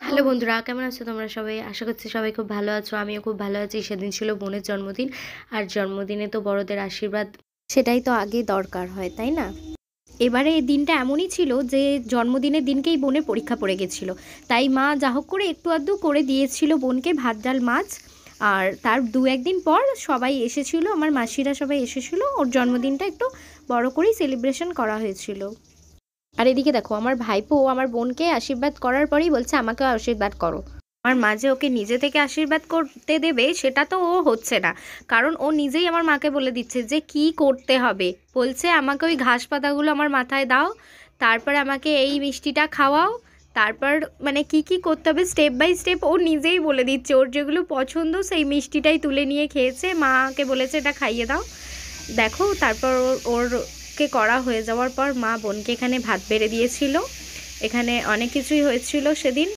Hello বন্ধুরা, কেমন আছো তোমরা সবাই? আশা করছি সবাই খুব ভালো আছো। আমিও খুব ভালো আছি। সেদিন ছিল বোনের জন্মদিন, আর জন্মদিনে তো বড়দের আশীর্বাদ সেটাই তো আগে দরকার হয়, তাই না? এবারে এই দিনটা এমনই ছিল যে জন্মদিনের দিনকেই বোনের পরীক্ষা পড়ে গেছিল। তাই মা যা হোক করে একটু আধটু করে দিয়েছিল বোনকে, ভাত ডাল মাছ। আর তার দু একদিন পর সবাই এসেছিল, আমার মাসিরা সবাই এসেছিল, ওর জন্মদিনটা একটু বড় করেই সেলিব্রেশন করা হয়েছিল। আর এদিকে দেখো, আমার ভাইপো আমার বোনকে আশীর্বাদ করার পরেই বলছে আমাকেও আশীর্বাদ করো। আমার মা যে ওকে নিজে থেকে আশীর্বাদ করতে দেবে সেটা তো ও হচ্ছে না, কারণ ও নিজেই আমার মাকে বলে দিচ্ছে যে কি করতে হবে। বলছে আমাকে ওই ঘাস পাতাগুলো আমার মাথায় দাও, তারপর আমাকে এই মিষ্টিটা খাওয়াও, তারপর মানে কি কি করতে হবে স্টেপ বাই স্টেপ ও নিজেই বলে দিচ্ছে। ওর যেগুলো পছন্দ সেই মিষ্টিটাই তুলে নিয়ে খেয়েছে, মাকে বলেছে এটা খাইয়ে দাও। দেখো তারপর ওরকে করা হয়ে যাওয়ার পর মা বোনকে এখানে ভাত বেড়ে দিয়েছিল। এখানে অনেক কিছুই হয়েছিল সেদিন।